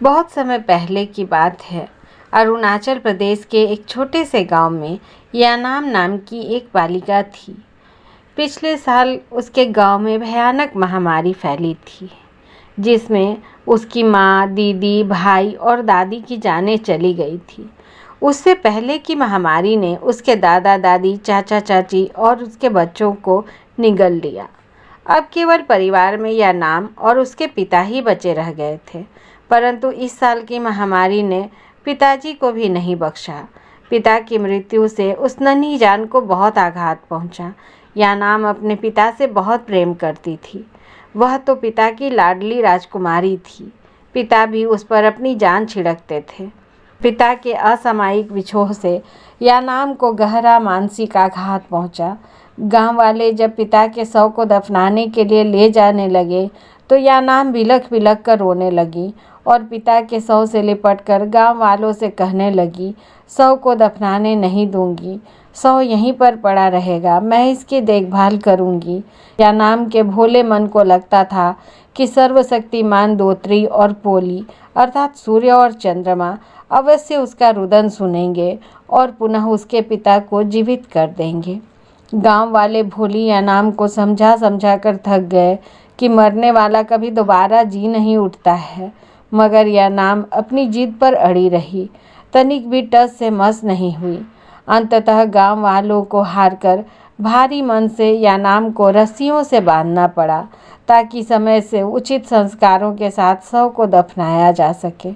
बहुत समय पहले की बात है। अरुणाचल प्रदेश के एक छोटे से गांव में यानाम नाम की एक बालिका थी। पिछले साल उसके गांव में भयानक महामारी फैली थी, जिसमें उसकी माँ, दीदी, भाई और दादी की जानें चली गई थी। उससे पहले की महामारी ने उसके दादा दादी, चाचा चाची और उसके बच्चों को निगल लिया। अब केवल परिवार में यानाम और उसके पिता ही बचे रह गए थे। परंतु इस साल की महामारी ने पिताजी को भी नहीं बख्शा। पिता की मृत्यु से उस नन्ही जान को बहुत आघात पहुंचा। यानाम अपने पिता से बहुत प्रेम करती थी। वह तो पिता की लाडली राजकुमारी थी। पिता भी उस पर अपनी जान छिड़कते थे। पिता के असामयिक विछोह से यानाम को गहरा मानसिक आघात पहुंचा। गांव वाले जब पिता के शव को दफनाने के लिए ले जाने लगे तो यानाम बिलख बिलख कर रोने लगी और पिता के शव से लिपटकर गांव वालों से कहने लगी, शव को दफनाने नहीं दूंगी, शव यहीं पर पड़ा रहेगा, मैं इसकी देखभाल करूंगी। यानाम के भोले मन को लगता था कि सर्वशक्तिमान दोत्री और पोली अर्थात सूर्य और चंद्रमा अवश्य उसका रुदन सुनेंगे और पुनः उसके पिता को जीवित कर देंगे। गांव वाले भोली यानाम को समझा समझा कर थक गए कि मरने वाला कभी दोबारा जी नहीं उठता है, मगर यानाम अपनी जिद पर अड़ी रही, तनिक भी टस से मस नहीं हुई। अंततः गांव वालों को हारकर भारी मन से यानाम को रस्सियों से बांधना पड़ा ताकि समय से उचित संस्कारों के साथ शव को दफनाया जा सके।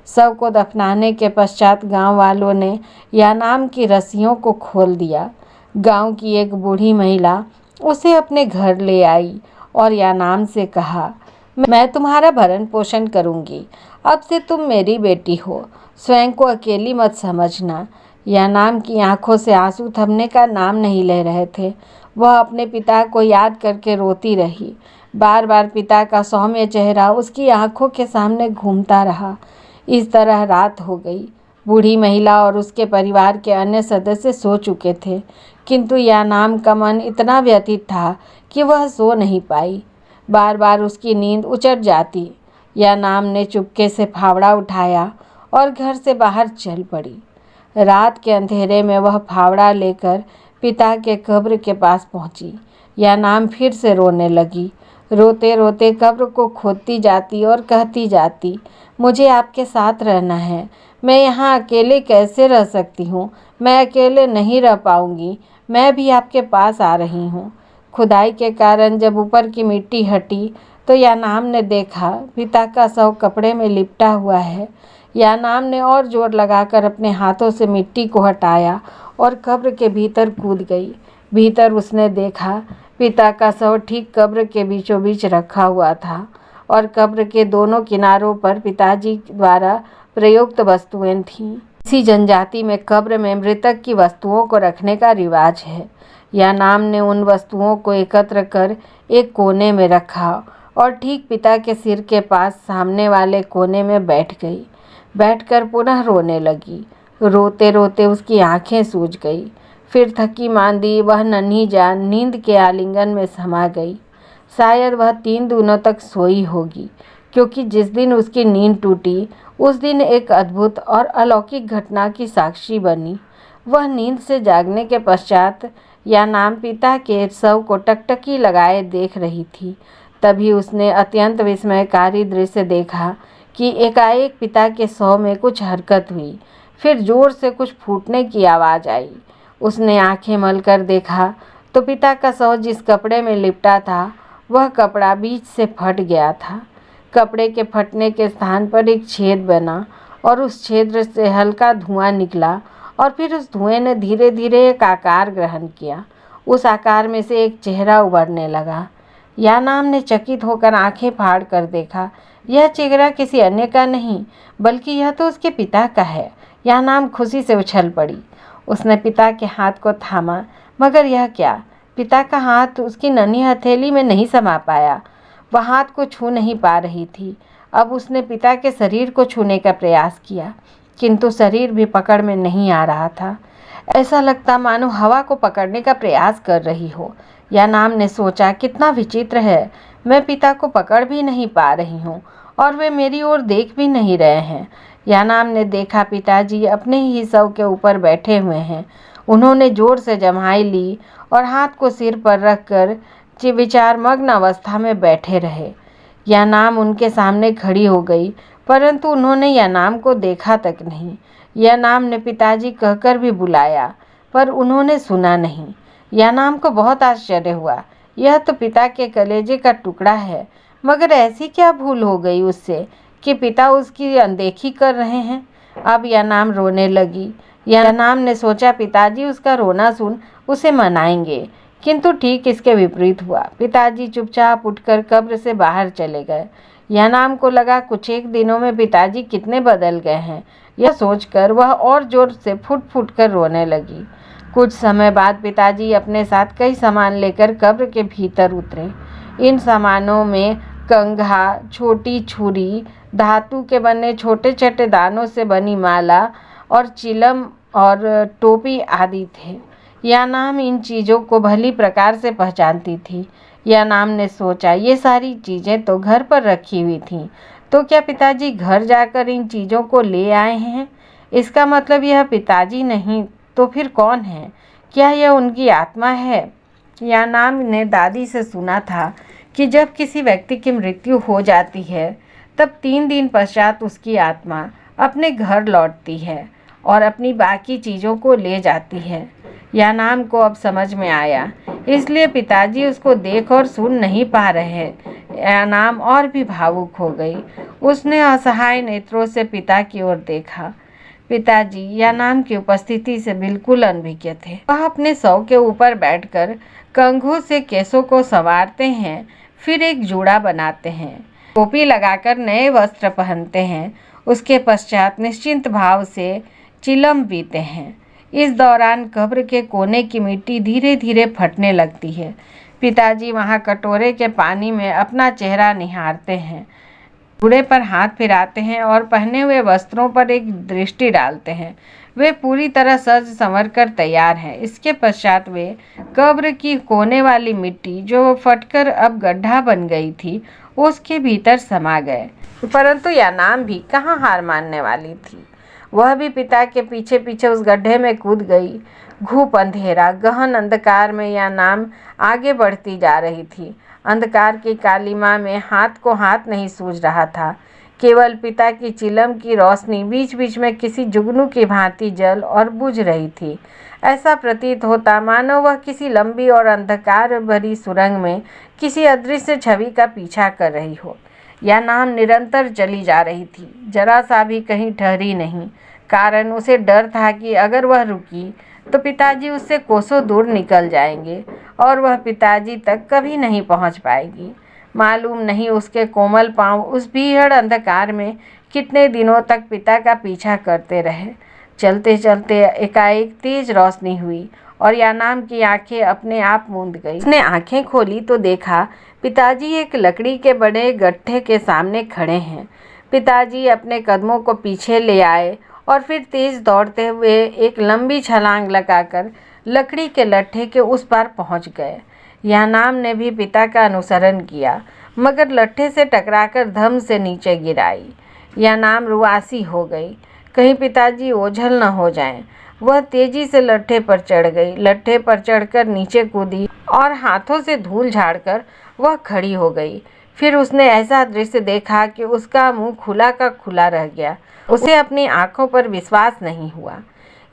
शव को दफनाने के पश्चात गांव वालों ने यानाम की रस्सियों को खोल दिया। गांव की एक बूढ़ी महिला उसे अपने घर ले आई और यानाम से कहा, मैं तुम्हारा भरण पोषण करूंगी, अब से तुम मेरी बेटी हो, स्वयं को अकेली मत समझना। यानाम की आंखों से आंसू थमने का नाम नहीं ले रहे थे। वह अपने पिता को याद करके रोती रही। बार बार पिता का सौम्य चेहरा उसकी आंखों के सामने घूमता रहा। इस तरह रात हो गई। बूढ़ी महिला और उसके परिवार के अन्य सदस्य सो चुके थे, किंतु यानाम का मन इतना व्यथित था कि वह सो नहीं पाई। बार बार उसकी नींद उचट जाती। यानाम ने चुपके से फावड़ा उठाया और घर से बाहर चल पड़ी। रात के अंधेरे में वह फावड़ा लेकर पिता के कब्र के पास पहुंची। यानाम फिर से रोने लगी। रोते रोते कब्र को खोदती जाती और कहती जाती, मुझे आपके साथ रहना है, मैं यहाँ अकेले कैसे रह सकती हूँ, मैं अकेले नहीं रह पाऊँगी, मैं भी आपके पास आ रही हूँ। खुदाई के कारण जब ऊपर की मिट्टी हटी तो यानाम ने देखा पिता का शव कपड़े में लिपटा हुआ है। यानाम ने और जोर लगाकर अपने हाथों से मिट्टी को हटाया और कब्र के भीतर कूद गई। भीतर उसने देखा पिता का शव ठीक कब्र के बीचों बीच रखा हुआ था और कब्र के दोनों किनारों पर पिताजी द्वारा प्रयुक्त वस्तुएं थीं। इसी जनजाति में कब्र में मृतक की वस्तुओं को रखने का रिवाज है। यानाम ने उन वस्तुओं को एकत्र कर एक कोने में रखा और ठीक पिता के सिर के पास सामने वाले कोने में बैठ गई। बैठकर पुनः रोने लगी। रोते रोते उसकी आंखें सूज गई। फिर थकी मांदी वह नन्ही जान नींद के आलिंगन में समा गई। शायद वह 3 दिनों तक सोई होगी, क्योंकि जिस दिन उसकी नींद टूटी उस दिन एक अद्भुत और अलौकिक घटना की साक्षी बनी। वह नींद से जागने के पश्चात यानाम पिता के शव को टकटकी लगाए देख रही थी। तभी उसने अत्यंत विस्मयकारी दृश्य देखा कि एकाएक पिता के शव में कुछ हरकत हुई। फिर जोर से कुछ फूटने की आवाज़ आई। उसने आंखें मलकर देखा तो पिता का शव जिस कपड़े में लिपटा था वह कपड़ा बीच से फट गया था। कपड़े के फटने के स्थान पर एक छेद बना और उस छेद से हल्का धुआं निकला और फिर उस धुएं ने धीरे धीरे एक आकार ग्रहण किया। उस आकार में से एक चेहरा उभरने लगा। यानाम ने चकित होकर आंखें फाड़ कर देखा। यह चेहरा किसी अन्य का नहीं, बल्कि यह तो उसके पिता का है। यानाम खुशी से उछल पड़ी। उसने पिता के हाथ को थामा, मगर यह क्या, पिता का हाथ उसकी नन्ही हथेली में नहीं समा पाया। वह हाथ को छू नहीं पा रही थी। अब उसने पिता के शरीर को छूने का प्रयास किया, किंतु शरीर भी पकड़ में नहीं आ रहा था। ऐसा लगता मानो हवा को पकड़ने का प्रयास कर रही हो। यानाम ने सोचा, कितना विचित्र है, मैं पिता को पकड़ भी नहीं पा रही हूँ और वे मेरी ओर देख भी नहीं रहे हैं। यानाम ने देखा पिताजी अपने ही शव के ऊपर बैठे हुए हैं। उन्होंने जोर से जम्हाई ली और हाथ को सिर पर रखकर विचारमग्न अवस्था में बैठे रहे। यानाम उनके सामने खड़ी हो गई, परंतु उन्होंने यानाम को देखा तक नहीं। यानाम ने पिताजी कहकर भी बुलाया, पर उन्होंने सुना नहीं। यानाम को बहुत आश्चर्य हुआ। यह तो पिता के कलेजे का टुकड़ा है, मगर ऐसी क्या भूल हो गई उससे कि पिता उसकी अनदेखी कर रहे हैं। अब यानाम रोने लगी। यानाम ने सोचा पिताजी उसका रोना सुन उसे मनाएंगे, किंतु ठीक इसके विपरीत हुआ। पिताजी चुपचाप उठकर कब्र से बाहर चले गए। यानाम को लगा कुछ एक दिनों में पिताजी कितने बदल गए हैं। यह सोचकर वह और जोर से फुट फुट कर रोने लगी। कुछ समय बाद पिताजी अपने साथ कई सामान लेकर कब्र के भीतर उतरे। इन सामानों में कंघा, छोटी छुरी, धातु के बने छोटे छोटे दानों से बनी माला और चिलम और टोपी आदि थे। यानाम इन चीज़ों को भली प्रकार से पहचानती थी। यानाम ने सोचा, ये सारी चीज़ें तो घर पर रखी हुई थीं, तो क्या पिताजी घर जाकर इन चीज़ों को ले आए हैं? इसका मतलब यह पिताजी नहीं तो फिर कौन है? क्या यह उनकी आत्मा है? यानाम ने दादी से सुना था कि जब किसी व्यक्ति की मृत्यु हो जाती है, तब 3 दिन पश्चात उसकी आत्मा अपने घर लौटती है और अपनी बाकी चीज़ों को ले जाती है। यानाम को अब समझ में आया, इसलिए पिताजी उसको देख और सुन नहीं पा रहे। यानाम और भी भावुक हो गई। उसने असहाय नेत्रों से पिता की ओर देखा। पिताजी यानाम की उपस्थिति से बिल्कुल अनभिज्ञ थे। वह अपने शव के ऊपर बैठकर कंघों से केसों को संवारते हैं, फिर एक जूड़ा बनाते हैं, टोपी लगाकर नए वस्त्र पहनते हैं। उसके पश्चात निश्चिंत भाव से चिलम पीते हैं। इस दौरान कब्र के कोने की मिट्टी धीरे धीरे फटने लगती है। पिताजी वहां कटोरे के पानी में अपना चेहरा निहारते हैं, जूड़े पर हाथ फिराते हैं और पहने हुए वस्त्रों पर एक दृष्टि डालते हैं। वे पूरी तरह सज संवर कर तैयार हैं। इसके पश्चात वे कब्र की कोने वाली मिट्टी, जो फटकर अब गड्ढा बन गई थी, उसके भीतर समा गए। परंतु यानाम भी कहाँ हार मानने वाली थी। वह भी पिता के पीछे पीछे उस गड्ढे में कूद गई। घूप अंधेरा, गहन अंधकार में यानाम आगे बढ़ती जा रही थी। अंधकार की कालिमा में हाथ को हाथ नहीं सूझ रहा था। केवल पिता की चिलम की रोशनी बीच बीच में किसी जुगनू की भांति जल और बुझ रही थी। ऐसा प्रतीत होता मानो वह किसी लंबी और अंधकार भरी सुरंग में किसी अदृश्य छवि का पीछा कर रही हो। यानाम निरंतर चली जा रही थी, जरा सा भी कहीं ठहरी नहीं। कारण उसे डर था कि अगर वह रुकी तो पिताजी उससे कोसों दूर निकल जाएंगे और वह पिताजी तक कभी नहीं पहुंच पाएगी। मालूम नहीं उसके कोमल पांव उस भीड़ अंधकार में कितने दिनों तक पिता का पीछा करते रहे। चलते चलते एकाएक तेज रोशनी हुई और यानाम की आंखें अपने आप मूंद गई। उसने आंखें खोली तो देखा पिताजी एक लकड़ी के बड़े गट्ठे के सामने खड़े हैं। पिताजी अपने कदमों को पीछे ले आए और फिर तेज दौड़ते हुए एक लंबी छलांग लगाकर लकड़ी के लट्ठे के उस पार पहुंच गए। यानाम ने भी पिता का अनुसरण किया, मगर लट्ठे से टकराकर धम से नीचे गिराई। यानाम रुआसी हो गई, कहीं पिताजी ओझल न हो जाएं। वह तेजी से लट्ठे पर चढ़ गई। लट्ठे पर चढ़कर नीचे कूदी और हाथों से धूल झाड़कर वह खड़ी हो गई। फिर उसने ऐसा दृश्य देखा कि उसका मुंह खुला का खुला रह गया। उसे अपनी आंखों पर विश्वास नहीं हुआ।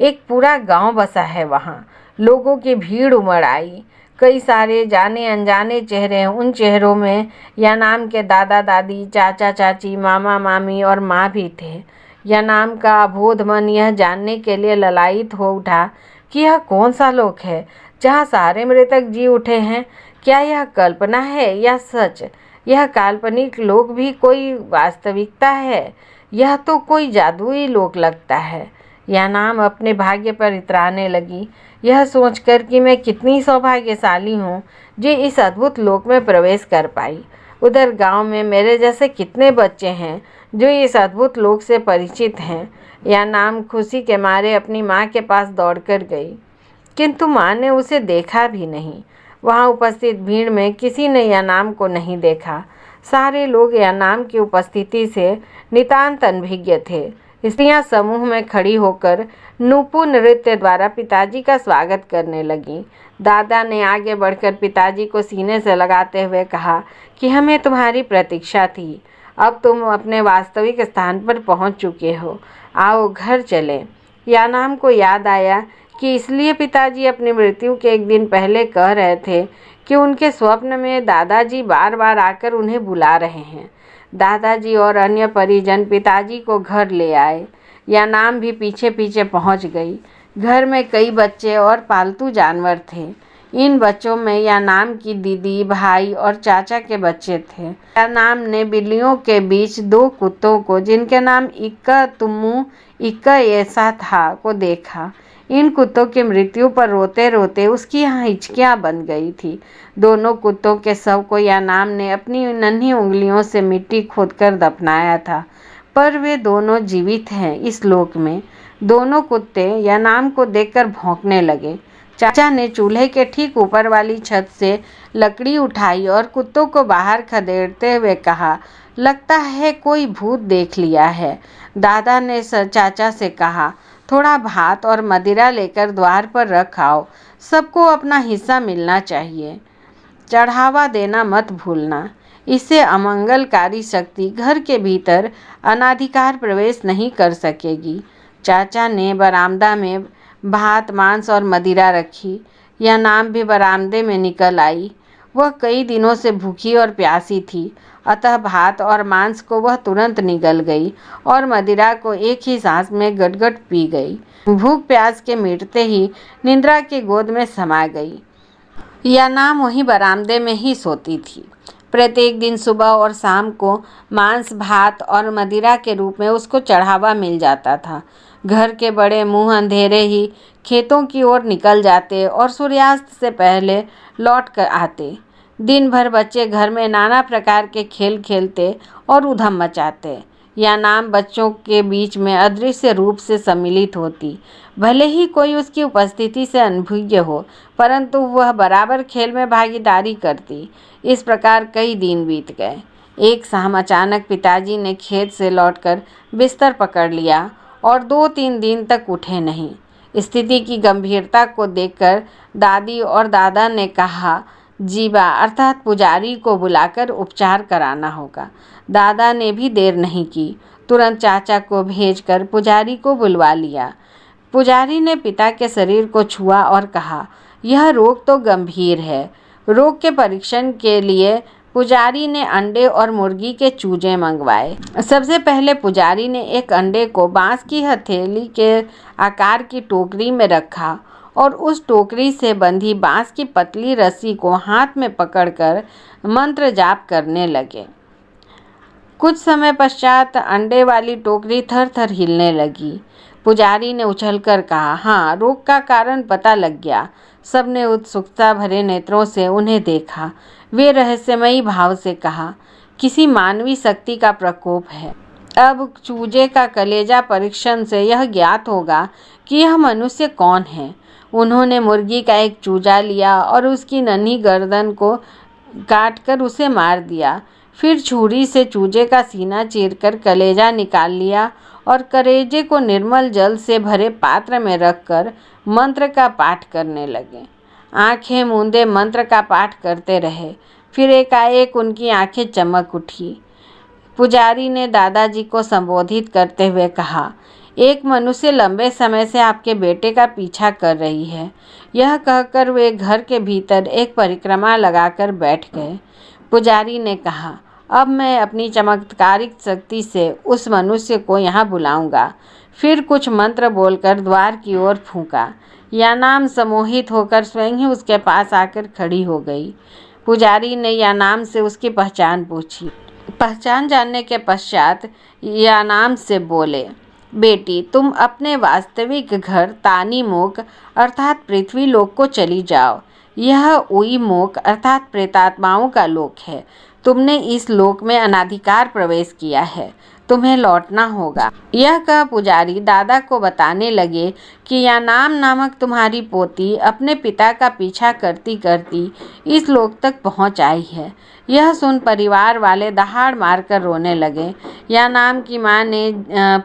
एक पूरा गांव बसा है वहाँ। लोगों की भीड़ उमड़ आई। कई सारे जाने अनजाने चेहरे। उन चेहरों में यानाम के दादा दादी, चाचा चाची, मामा मामी और माँ भी थे। यानाम का अबोध मन यह जानने के लिए ललायित हो उठा कि यह कौन सा लोक है जहाँ सारे मृतक जी उठे हैं। क्या यह कल्पना है या सच? यह काल्पनिक लोक भी कोई वास्तविकता है? यह तो कोई जादुई लोक लगता है। यानाम अपने भाग्य पर इतराने लगी, यह सोचकर कि मैं कितनी सौभाग्यशाली हूँ जो इस अद्भुत लोक में प्रवेश कर पाई। उधर गांव में मेरे जैसे कितने बच्चे हैं जो इस अद्भुत लोक से परिचित हैं। यानाम खुशी के मारे अपनी माँ के पास दौड़कर गई, किंतु माँ ने उसे देखा भी नहीं। वहाँ उपस्थित भीड़ में किसी ने यानाम को नहीं देखा। सारे लोग यानाम की उपस्थिति से नितांत अनभिज्ञ थे। स्त्रियां समूह में खड़ी होकर नूपुर नृत्य द्वारा पिताजी का स्वागत करने लगीं। दादा ने आगे बढ़कर पिताजी को सीने से लगाते हुए कहा कि हमें तुम्हारी प्रतीक्षा थी। अब तुम अपने वास्तविक स्थान पर पहुंच चुके हो। आओ घर चलें। यानाम को याद आया कि इसलिए पिताजी अपनी मृत्यु के एक दिन पहले कह रहे थे कि उनके स्वप्न में दादाजी बार बार आकर उन्हें बुला रहे हैं। दादाजी और अन्य परिजन पिताजी को घर ले आए। यानाम भी पीछे पीछे पहुंच गई। घर में कई बच्चे और पालतू जानवर थे। इन बच्चों में यानाम की दीदी, भाई और चाचा के बच्चे थे। यानाम ने बिल्लियों के बीच 2 कुत्तों को, जिनके नाम इक्का तुम्मू इक्का ऐसा था, को देखा। इन कुत्तों की मृत्यु पर रोते रोते उसकी यहाँ हिचकियाँ बन गई थी। दोनों कुत्तों के शव को यानाम ने अपनी नन्ही उंगलियों से मिट्टी खोदकर दफनाया था, पर वे दोनों जीवित हैं इस लोक में। दोनों कुत्ते यानाम को देखकर भौंकने लगे। चाचा ने चूल्हे के ठीक ऊपर वाली छत से लकड़ी उठाई और कुत्तों को बाहर खदेड़ते हुए कहा, लगता है कोई भूत देख लिया है। दादा ने चाचा से कहा, थोड़ा भात और मदिरा लेकर द्वार पर रख आओ, सबको अपना हिस्सा मिलना चाहिए। चढ़ावा देना मत भूलना, इससे अमंगलकारी शक्ति घर के भीतर अनाधिकार प्रवेश नहीं कर सकेगी। चाचा ने बरामदा में भात, मांस और मदिरा रखी। यानाम भी बरामदे में निकल आई। वह कई दिनों से भूखी और प्यासी थी, अतः भात और मांस को वह तुरंत निगल गई और मदिरा को एक ही सांस में गटगट पी गई। भूख प्यास के मिटते ही निद्रा की गोद में समा गई। यानाम वहीं बरामदे में ही सोती थी। प्रत्येक दिन सुबह और शाम को मांस, भात और मदिरा के रूप में उसको चढ़ावा मिल जाता था। घर के बड़े मुंह अंधेरे ही खेतों की ओर निकल जाते और सूर्यास्त से पहले लौट कर आते। दिन भर बच्चे घर में नाना प्रकार के खेल खेलते और उधम मचाते। यानाम बच्चों के बीच में अदृश्य रूप से सम्मिलित होती। भले ही कोई उसकी उपस्थिति से अनभिज्ञ हो, परंतु वह बराबर खेल में भागीदारी करती। इस प्रकार कई दिन बीत गए। एक शाम अचानक पिताजी ने खेत से लौटकर बिस्तर पकड़ लिया और 2-3 दिन तक उठे नहीं। स्थिति की गंभीरता को देखकर दादी और दादा ने कहा, जीवा अर्थात पुजारी को बुलाकर उपचार कराना होगा। दादा ने भी देर नहीं की, तुरंत चाचा को भेजकर पुजारी को बुलवा लिया। पुजारी ने पिता के शरीर को छुआ और कहा, यह रोग तो गंभीर है। रोग के परीक्षण के लिए पुजारी ने अंडे और मुर्गी के चूजे मंगवाए। सबसे पहले पुजारी ने एक अंडे को बांस की हथेली के आकार की टोकरी में रखा और उस टोकरी से बंधी बांस की पतली रस्सी को हाथ में पकड़कर मंत्र जाप करने लगे। कुछ समय पश्चात अंडे वाली टोकरी थर-थर हिलने लगी। पुजारी ने उछलकर कहा, हाँ, रोग का कारण पता लग गया। सबने उत्सुकता भरे नेत्रों से उन्हें देखा। वे रहस्यमयी भाव से कहा, किसी मानवीय शक्ति का प्रकोप है। अब चूजे का कलेजा परीक्षण से यह ज्ञात होगा कि यह मनुष्य कौन है। उन्होंने मुर्गी का एक चूजा लिया और उसकी नन्ही गर्दन को काटकर उसे मार दिया। फिर छुरी से चूजे का सीना चीरकर कलेजा निकाल लिया और कलेजे को निर्मल जल से भरे पात्र में रखकर मंत्र का पाठ करने लगे। आंखें मूंदे मंत्र का पाठ करते रहे। फिर एकाएक उनकी आंखें चमक उठी। पुजारी ने दादाजी को संबोधित करते हुए कहा, एक मनुष्य लंबे समय से आपके बेटे का पीछा कर रही है। यह कहकर वे घर के भीतर एक परिक्रमा लगाकर बैठ गए। पुजारी ने कहा, अब मैं अपनी चमत्कारिक शक्ति से उस मनुष्य को यहाँ बुलाऊंगा। फिर कुछ मंत्र बोलकर द्वार की ओर फूंका। यानाम सम्मोहित होकर स्वयं ही उसके पास आकर खड़ी हो गई। पुजारी ने यानाम से उसकी पहचान पूछी। पहचान जानने के पश्चात यानाम से बोले, बेटी, तुम अपने वास्तविक घर तानीमोक अर्थात पृथ्वी लोक को चली जाओ। यह उईमोक अर्थात प्रेतात्माओं का लोक है। तुमने इस लोक में अनाधिकार प्रवेश किया है। तुम्हें लौटना होगा। यह कह पुजारी दादा को बताने लगे कि यानाम नामक तुम्हारी पोती अपने पिता का पीछा करती करती इस लोक तक पहुंच आई है। यह सुन परिवार वाले दहाड़ मारकर रोने लगे। यानाम की माँ ने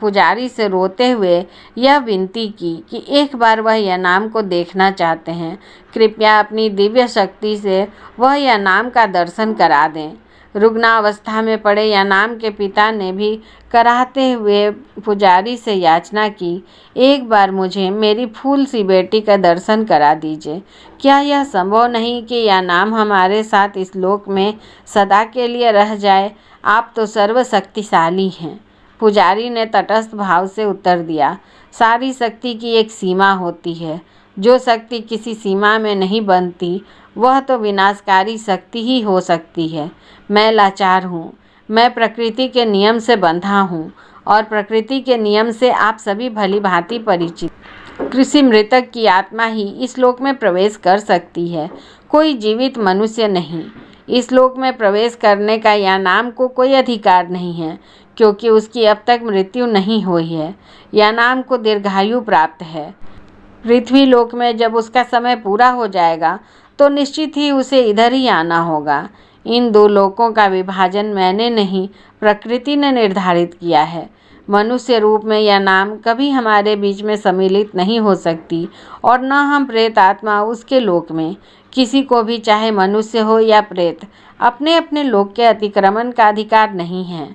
पुजारी से रोते हुए यह विनती की कि एक बार वह यानाम को देखना चाहते हैं, कृपया अपनी दिव्य शक्ति से वह यानाम का दर्शन करा दें। रुग्णावस्था में पड़े यानाम के पिता ने भी कराहते हुए पुजारी से याचना की, एक बार मुझे मेरी फूल सी बेटी का दर्शन करा दीजिए। क्या यह संभव नहीं कि यानाम हमारे साथ इस लोक में सदा के लिए रह जाए? आप तो सर्वशक्तिशाली हैं। पुजारी ने तटस्थ भाव से उत्तर दिया, सारी शक्ति की एक सीमा होती है। जो शक्ति किसी सीमा में नहीं बनती वह तो विनाशकारी शक्ति ही हो सकती है। मैं लाचार हूँ, मैं प्रकृति के नियम से बंधा हूँ और प्रकृति के नियम से आप सभी भली भांति परिचित। किसी मृतक की आत्मा ही इस लोक में प्रवेश कर सकती है, कोई जीवित मनुष्य नहीं। इस लोक में प्रवेश करने का यानाम को कोई अधिकार नहीं है, क्योंकि उसकी अब तक मृत्यु नहीं हुई है। यानाम को दीर्घायु प्राप्त है। पृथ्वी लोक में जब उसका समय पूरा हो जाएगा तो निश्चित ही उसे इधर ही आना होगा। इन दो लोकों का विभाजन मैंने नहीं, प्रकृति ने निर्धारित किया है। मनुष्य रूप में यानाम कभी हमारे बीच में सम्मिलित नहीं हो सकती और न हम प्रेत आत्मा उसके लोक में। किसी को भी, चाहे मनुष्य हो या प्रेत, अपने अपने लोक के अतिक्रमण का अधिकार नहीं है।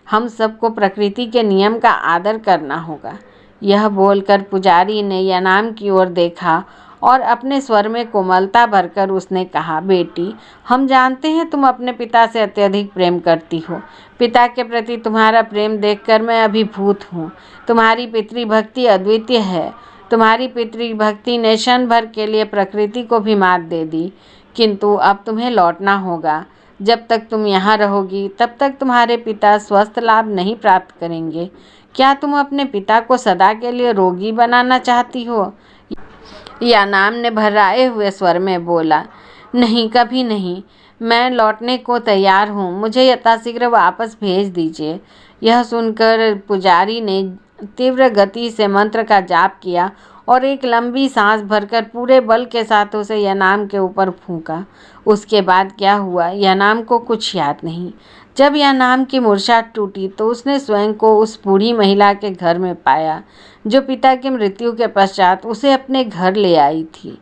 हम सबको प्रकृति के नियम का आदर करना होगा। यह बोलकर पुजारी ने यानाम की ओर देखा और अपने स्वर में कोमलता भरकर उसने कहा, बेटी, हम जानते हैं तुम अपने पिता से अत्यधिक प्रेम करती हो। पिता के प्रति तुम्हारा प्रेम देखकर मैं अभिभूत हूँ। तुम्हारी पितृभक्ति अद्वितीय है। तुम्हारी पितृभक्ति ने क्षण भर के लिए प्रकृति को भी मात दे दी, किंतु अब तुम्हें लौटना होगा। जब तक तुम यहाँ रहोगी तब तक तुम्हारे पिता स्वस्थ लाभ नहीं प्राप्त करेंगे। क्या तुम अपने पिता को सदा के लिए रोगी बनाना चाहती हो? यानाम ने भर्राए हुए स्वर में बोला, नहीं, कभी नहीं। मैं लौटने को तैयार हूँ, मुझे यथाशीघ्र वापस भेज दीजिए। यह सुनकर पुजारी ने तीव्र गति से मंत्र का जाप किया और एक लंबी सांस भरकर पूरे बल के साथ उसे यानाम के ऊपर फूंका। उसके बाद क्या हुआ यानाम को कुछ याद नहीं। जब यानाम की मूर्छा टूटी तो उसने स्वयं को उस बूढ़ी महिला के घर में पाया, जो पिता की मृत्यु के पश्चात उसे अपने घर ले आई थी।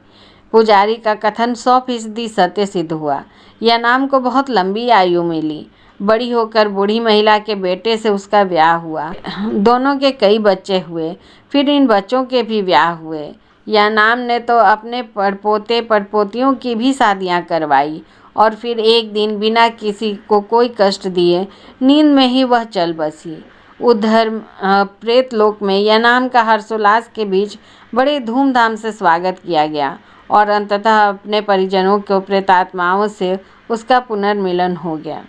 पुजारी का कथन 100% सत्य सिद्ध हुआ। यानाम को बहुत लंबी आयु मिली। बड़ी होकर बूढ़ी महिला के बेटे से उसका ब्याह हुआ। दोनों के कई बच्चे हुए, फिर इन बच्चों के भी ब्याह हुए। यानाम ने तो अपने पड़पोते पड़पोतियों की भी शादियां करवाई और फिर एक दिन बिना किसी को कोई कष्ट दिए नींद में ही वह चल बसी। उधर प्रेत लोक में यानाम का हर्षोल्लास के बीच बड़े धूमधाम से स्वागत किया गया और अंततः अपने परिजनों को प्रेतात्माओं से उसका पुनर्मिलन हो गया।